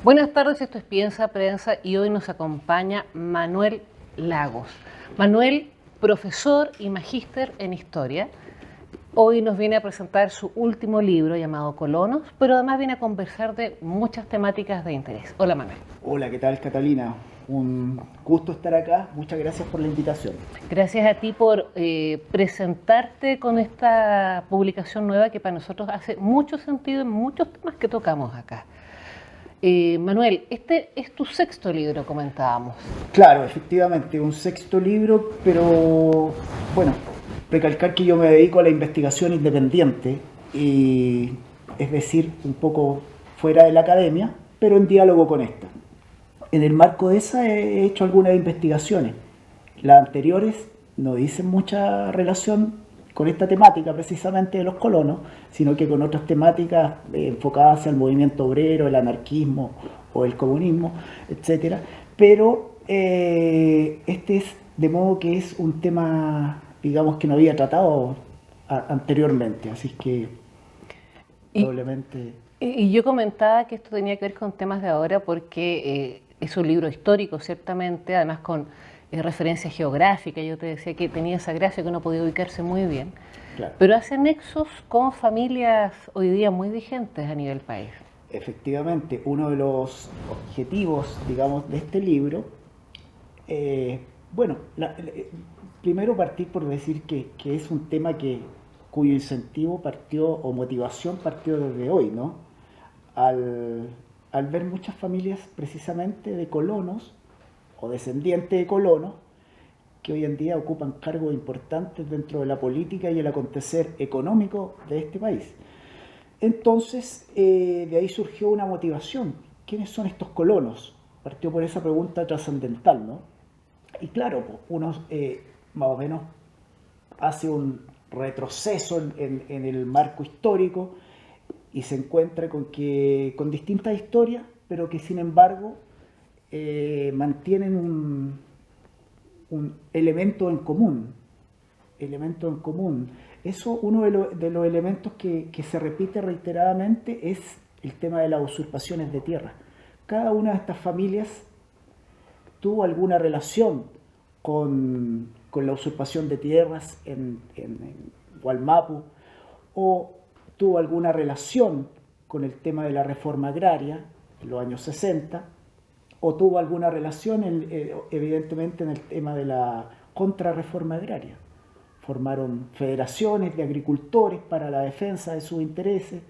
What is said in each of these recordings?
Buenas tardes, esto es Piensa Prensa y hoy nos acompaña Manuel Lagos. Manuel, profesor y magíster en historia, hoy nos viene a presentar su último libro llamado Colonos, pero además viene a conversar de muchas temáticas de interés. Hola Manuel. Hola, ¿qué tal, Catalina? Un gusto estar acá. Muchas gracias por la invitación. Gracias a ti por presentarte con esta publicación nueva que para nosotros hace mucho sentido en muchos temas que tocamos acá. Manuel, este es tu sexto libro, comentábamos. Claro, efectivamente, un sexto libro, pero bueno, recalcar que yo me dedico a la investigación independiente, y, es decir, un poco fuera de la academia, pero en diálogo con esta. En el marco de esa he hecho algunas investigaciones. Las anteriores no dicen mucha relación con esta temática precisamente de los colonos, sino que con otras temáticas enfocadas hacia el movimiento obrero, el anarquismo o el comunismo, etcétera. Pero este es de modo que es un tema, digamos, que no había tratado anteriormente, así que Y, probablemente... y yo comentaba que esto tenía que ver con temas de ahora porque es un libro histórico, ciertamente, además con referencia geográfica. Yo te decía que tenía esa gracia que uno podía ubicarse muy bien, Claro. pero hace nexos con familias hoy día muy vigentes a nivel país. Efectivamente, uno de los objetivos, digamos, de este libro, eh, bueno, primero partir por decir que es un tema cuyo incentivo partió o motivación partió desde hoy, ¿no? Al, al ver muchas familias precisamente de colonos o descendientes de colonos que hoy en día ocupan cargos importantes dentro de la política y el acontecer económico de este país. Entonces, de ahí surgió una motivación. ¿Quiénes son estos colonos? Partió por esa pregunta trascendental, ¿no? Y claro, pues, uno más o menos hace un retroceso en el marco histórico y se encuentra con distintas historias, pero que sin embargo mantienen un elemento en común. Elemento en común. Eso, uno de los elementos que se repite reiteradamente es el tema de las usurpaciones de tierra. Cada una de estas familias tuvo alguna relación con la usurpación de tierras en Gualmapu, o tuvo alguna relación con el tema de la reforma agraria en los años 60, o tuvo alguna relación evidentemente en el tema de la contrarreforma agraria. Formaron federaciones de agricultores para la defensa de sus intereses.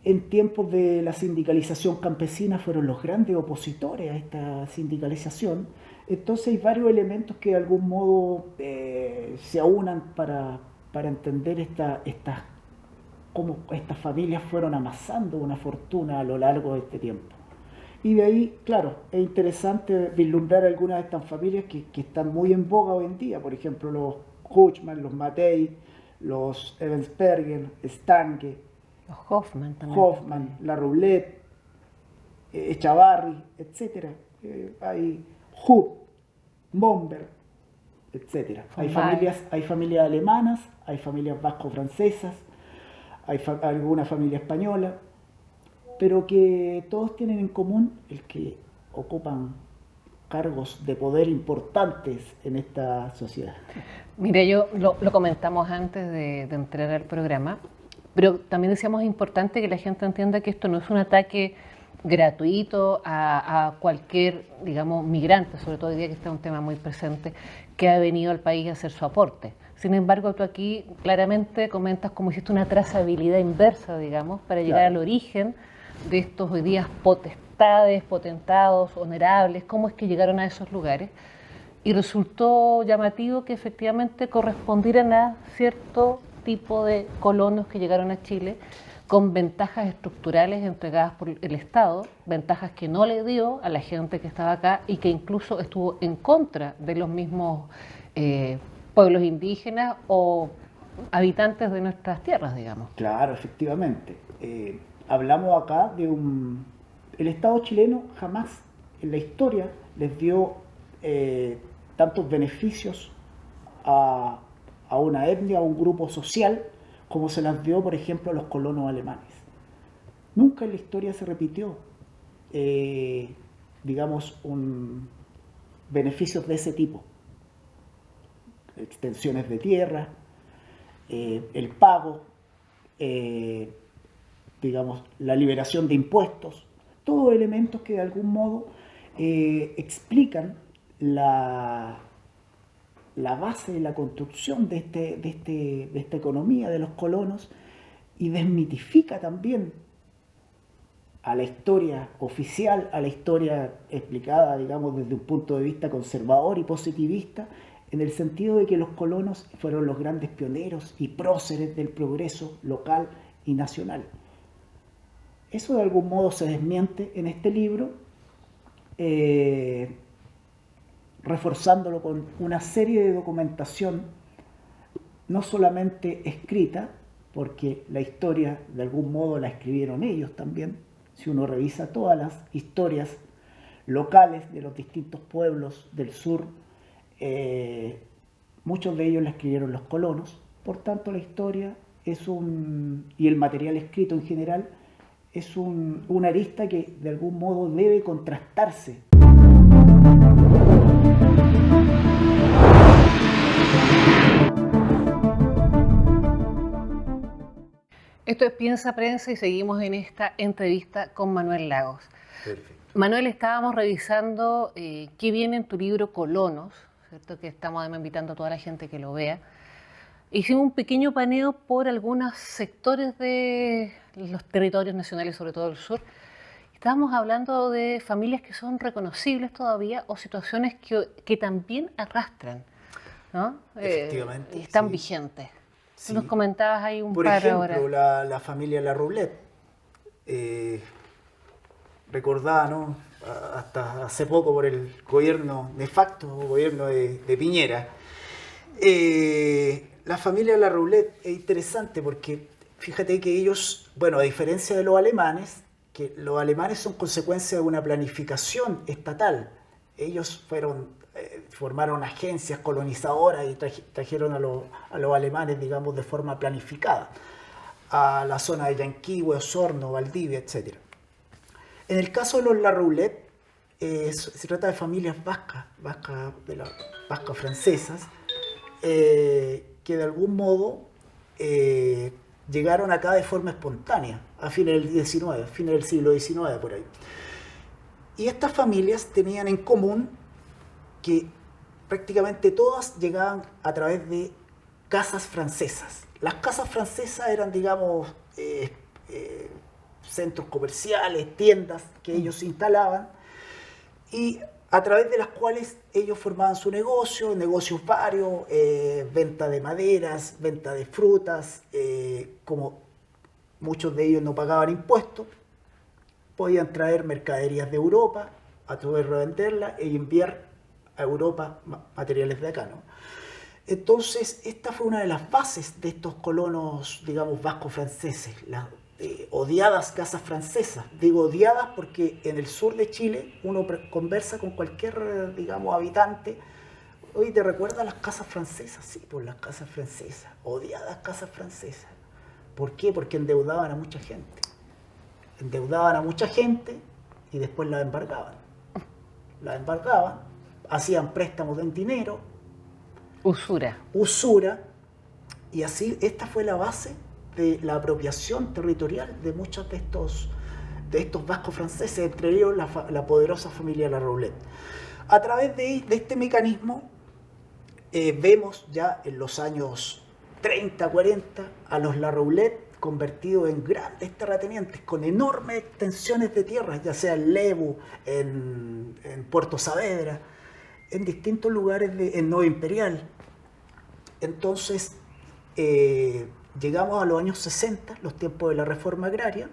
En tiempos de la sindicalización campesina fueron los grandes opositores a esta sindicalización. Entonces hay varios elementos que de algún modo se aunan para entender cómo estas familias fueron amasando una fortuna a lo largo de este tiempo. Y de ahí, claro, es interesante vislumbrar algunas de estas familias que están muy en boga hoy en día. Por ejemplo, los Kuchman, los Matei, los Ebensperger, Stange, Los Hoffman también. Hoffman, La Roulette, Echavarri, etc. Hay Hub, Momber, etc. Hay familias alemanas, hay familias vasco-francesas, hay alguna familia española, pero que todos tienen en común el que ocupan cargos de poder importantes en esta sociedad. Mira, yo lo comentamos antes de entrar al programa, pero también decíamos es importante que la gente entienda que esto no es un ataque gratuito a cualquier, digamos, migrante, sobre todo hoy día que está un tema muy presente, que ha venido al país a hacer su aporte. Sin embargo, tú aquí claramente comentas cómo hiciste una trazabilidad inversa, digamos, para llegar Claro. al origen de estos hoy días potestades, potentados, honerables, cómo es que llegaron a esos lugares. Y resultó llamativo que efectivamente correspondieran a cierto tipo de colonos que llegaron a Chile con ventajas estructurales entregadas por el Estado, ventajas que no le dio a la gente que estaba acá y que incluso estuvo en contra de los mismos pueblos indígenas o habitantes de nuestras tierras, digamos. Claro, efectivamente. Hablamos acá de un... El Estado chileno jamás en la historia les dio tantos beneficios a, a una etnia, a un grupo social, como se las dio, por ejemplo, a los colonos alemanes. Nunca en la historia se repitió. digamos, beneficios de ese tipo. Extensiones de tierra, el pago, digamos, la liberación de impuestos, todos elementos que de algún modo explican la base de la construcción de esta economía de los colonos y desmitifica también a la historia oficial, a la historia explicada, digamos, desde un punto de vista conservador y positivista, en el sentido de que los colonos fueron los grandes pioneros y próceres del progreso local y nacional. Eso de algún modo se desmiente en este libro, reforzándolo con una serie de documentación, no solamente escrita, porque la historia de algún modo la escribieron ellos también. Si uno revisa todas las historias locales de los distintos pueblos del sur, muchos de ellos la escribieron los colonos. Por tanto, la historia y el material escrito en general es una arista que de algún modo debe contrastarse. Esto es Piensa Prensa y seguimos en esta entrevista con Manuel Lagos. Perfecto. Manuel, estábamos revisando qué viene en tu libro Colonos, ¿cierto? Que estamos además invitando a toda la gente que lo vea. Hicimos un pequeño paneo por algunos sectores de los territorios nacionales, sobre todo el sur. Estábamos hablando de familias que son reconocibles todavía o situaciones que también arrastran, ¿no? Efectivamente. Están sí. vigentes. Sí. Tú nos comentabas ahí un Por par ejemplo, ahora. la familia La Roulette, recordada, ¿no? Hasta hace poco por el gobierno de facto, gobierno de Piñera. La familia La Roulette es interesante porque fíjate que ellos, bueno, a diferencia de los alemanes, que los alemanes son consecuencia de una planificación estatal. Ellos formaron agencias colonizadoras y trajeron a los alemanes, digamos, de forma planificada a la zona de Yanquihue, Osorno, Valdivia, etc. En el caso de los La Roulette, se trata de familias vascas francesas, que de algún modo llegaron acá de forma espontánea, a fines del siglo XIX, por ahí. Y estas familias tenían en común que prácticamente todas llegaban a través de casas francesas. Las casas francesas eran, digamos, centros comerciales, tiendas que ellos instalaban y a través de las cuales ellos formaban su negocio, negocios varios, venta de maderas, venta de frutas, como muchos de ellos no pagaban impuestos, podían traer mercaderías de Europa, a través de revenderlas e enviar a Europa materiales de acá, ¿no? Entonces, esta fue una de las bases de estos colonos, digamos, vasco-franceses, las odiadas casas francesas. Digo odiadas porque en el sur de Chile uno conversa con cualquier, digamos, habitante. Oye, ¿te recuerdas las casas francesas? Sí, pues las casas francesas, odiadas casas francesas. ¿Por qué? Porque endeudaban a mucha gente. Endeudaban a mucha gente y después la embargaban. La embargaban, hacían préstamos en dinero. Usura. Y así, esta fue la base de la apropiación territorial de muchos de estos vascos franceses, entre ellos la poderosa familia La Roulette. A través de este mecanismo, vemos ya en los años 30, 40, a los La Roulette convertidos en grandes terratenientes con enormes extensiones de tierra, ya sea en Lebu, en Puerto Saavedra, en distintos lugares en Nueva Imperial. Entonces, llegamos a los años 60, los tiempos de la reforma agraria,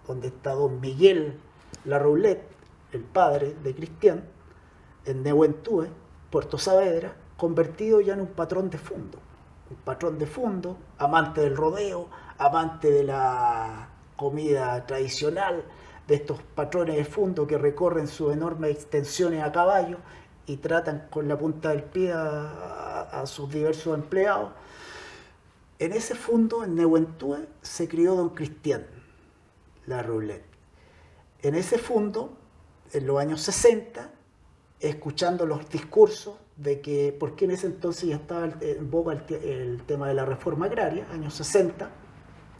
donde está don Miguel La Roulette, el padre de Cristian, en Nehuen-Tue, Puerto Saavedra, convertido ya en un patrón de fondo. Un patrón de fondo, amante del rodeo, amante de la comida tradicional, de estos patrones de fondo que recorren sus enormes extensiones a caballo y tratan con la punta del pie a sus diversos empleados. En ese fondo, en Nehuen-Tue, se crió don Cristian La Roulette. en ese fondo, en los años 60, escuchando los discursos de que, porque en ese entonces ya estaba en boga el tema de la reforma agraria, años 60,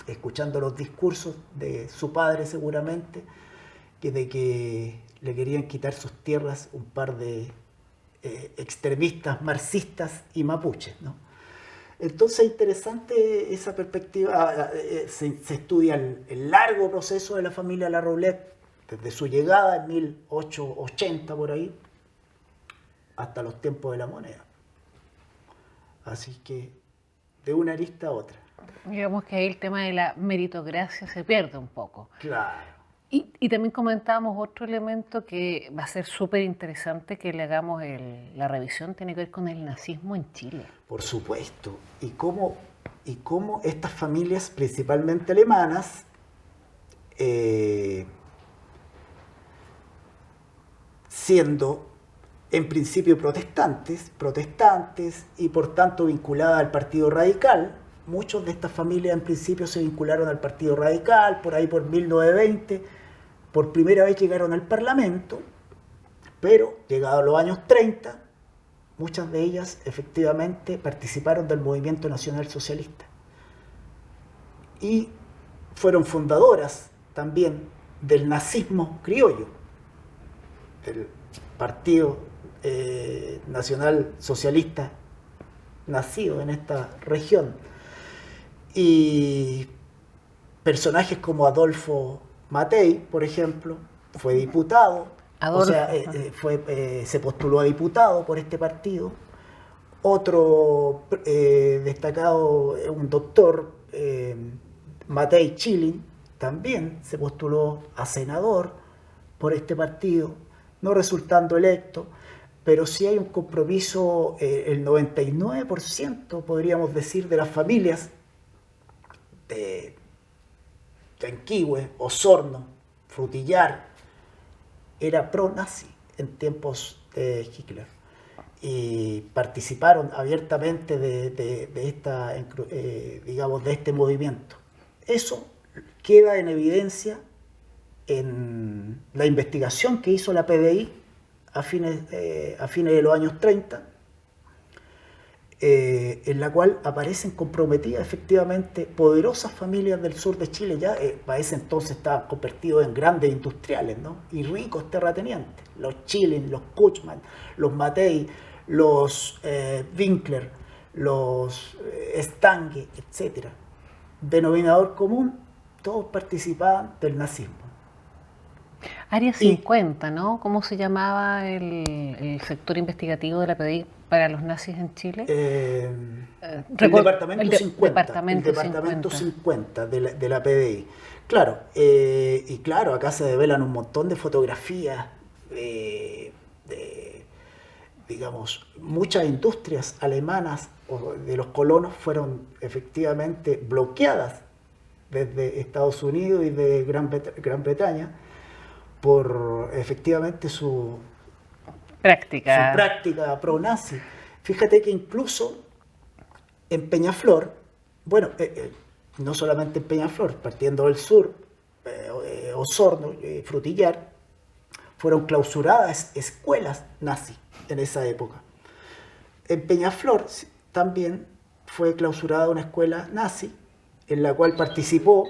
escuchando los discursos de su padre seguramente, de que le querían quitar sus tierras un par de extremistas marxistas y mapuches, ¿no? Entonces es interesante esa perspectiva. Se estudia el largo proceso de la familia La Roulette, desde su llegada en 1880 por ahí, hasta los tiempos de la moneda. Así que de una arista a otra. Digamos que ahí el tema de la meritocracia se pierde un poco. Claro. Y también comentábamos otro elemento que va a ser súper interesante que le hagamos la revisión, tiene que ver con el nazismo en Chile. Por supuesto. Y cómo estas familias, principalmente alemanas, siendo en principio protestantes y por tanto vinculadas al Partido Radical. Muchos de estas familias en principio se vincularon al Partido Radical, por ahí por 1920, por primera vez llegaron al Parlamento, pero llegados los años 30, muchas de ellas efectivamente participaron del movimiento nacional socialista y fueron fundadoras también del nazismo criollo, del Partido Nacional Socialista nacido en esta región. Y personajes como Adolfo Matei, por ejemplo, fue diputado, se postuló a diputado por este partido. Otro destacado, un doctor, Matei Chilin, también se postuló a senador por este partido, no resultando electo, pero sí hay un compromiso, el 99%, podríamos decir, de las familias de Yanquihue, Osorno, Frutillar, era pro-nazi en tiempos de Hitler y participaron abiertamente de este movimiento. Eso queda en evidencia en la investigación que hizo la PDI a fines de los años 30, en la cual aparecen comprometidas efectivamente poderosas familias del sur de Chile. Ya para ese entonces estaban convertidos en grandes industriales, ¿no? Y ricos terratenientes, los Chilin, los Kuchman, los Matei, los Winkler, los Stange, etc. Denominador común, todos participaban del nazismo. Área 50, ¿no? ¿Cómo se llamaba el sector investigativo de la PDI para los nazis en Chile? El Departamento 50. El Departamento 50 de la PDI. Claro, y claro, acá se develan un montón de fotografías, digamos, muchas industrias alemanas o de los colonos fueron efectivamente bloqueadas desde Estados Unidos y de Gran Bretaña por efectivamente su práctica pro-nazi. Fíjate que incluso en Peñaflor, bueno, no solamente en Peñaflor, partiendo del sur, Osorno, Frutillar, fueron clausuradas escuelas nazis en esa época. En Peñaflor también fue clausurada una escuela nazi en la cual participó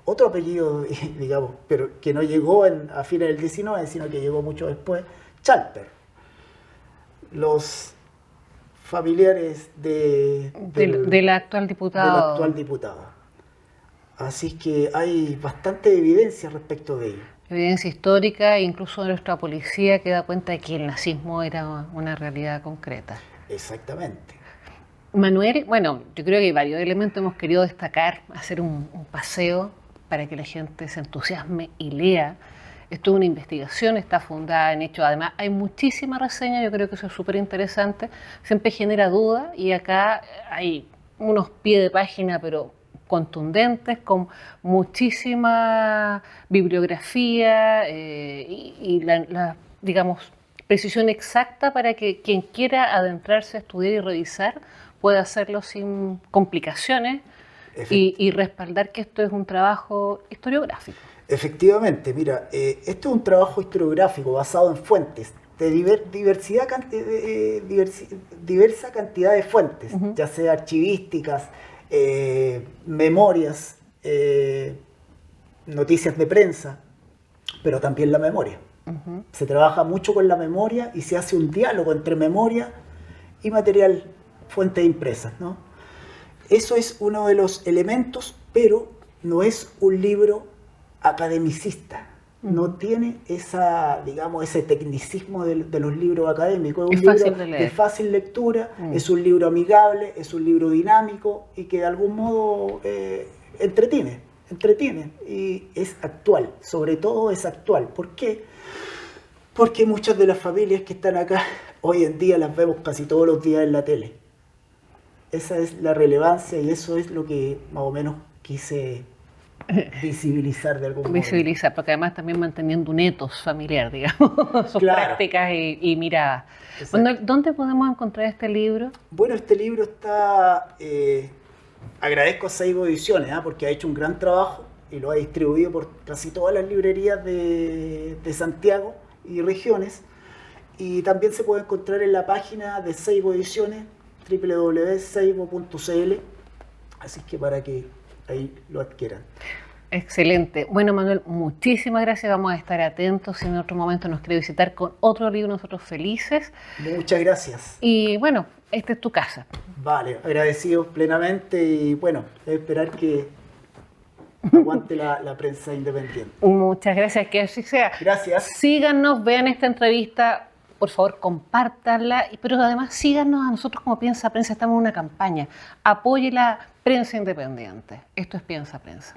otro apellido, digamos, pero que no llegó a fines del 19, sino que llegó mucho después, Chalper. Los familiares del actual diputado. Así que hay bastante evidencia respecto de ello. Evidencia histórica, incluso nuestra policía que da cuenta de que el nazismo era una realidad concreta. Exactamente. Manuel, bueno, yo creo que hay varios elementos hemos querido destacar, hacer un paseo para que la gente se entusiasme y lea. Esto es una investigación, está fundada en hechos. Además, hay muchísimas reseñas, yo creo que eso es súper interesante. Siempre genera duda y acá hay unos pies de página, pero contundentes, con muchísima bibliografía y la, digamos, precisión exacta para que quien quiera adentrarse a estudiar y revisar pueda hacerlo sin complicaciones y respaldar que esto es un trabajo historiográfico. Efectivamente, mira, esto es un trabajo historiográfico basado en fuentes, de diversa cantidad de fuentes, ya sea archivísticas, memorias, noticias de prensa, pero también la memoria. Se trabaja mucho con la memoria y se hace un diálogo entre memoria y material, fuentes impresas, ¿no? Eso es uno de los elementos, pero no es un libro academicista. No tiene digamos, ese tecnicismo de los libros académicos. Es un libro de fácil lectura, es un libro amigable, es un libro dinámico y que de algún modo entretiene y es actual, sobre todo es actual. ¿Por qué? Porque muchas de las familias que están acá hoy en día las vemos casi todos los días en la tele. Esa es la relevancia y eso es lo que más o menos quise visibilizar de algún modo. Visibilizar, porque además también manteniendo un ethos familiar, digamos, sus prácticas y miradas. Bueno, ¿dónde podemos encontrar este libro? Bueno, este libro está... agradezco a Seibo Ediciones, porque ha hecho un gran trabajo y lo ha distribuido por casi todas las librerías de Santiago y regiones. Y también se puede encontrar en la página de Seibo Ediciones, www.seibo.cl, así que para que ahí lo adquieran. Excelente. Bueno, Manuel, muchísimas gracias. Vamos a estar atentos. Si en otro momento nos quiere visitar con otro libro, nosotros felices. Muchas gracias. Y bueno, esta es tu casa. Vale, agradecido plenamente y bueno, esperar que aguante la prensa independiente. Muchas gracias, que así sea. Gracias. Síganos, vean esta entrevista. Por favor, compártanla, pero además síganos a nosotros como Piensa Prensa. Estamos en una campaña. Apoye la prensa independiente. Esto es Piensa Prensa.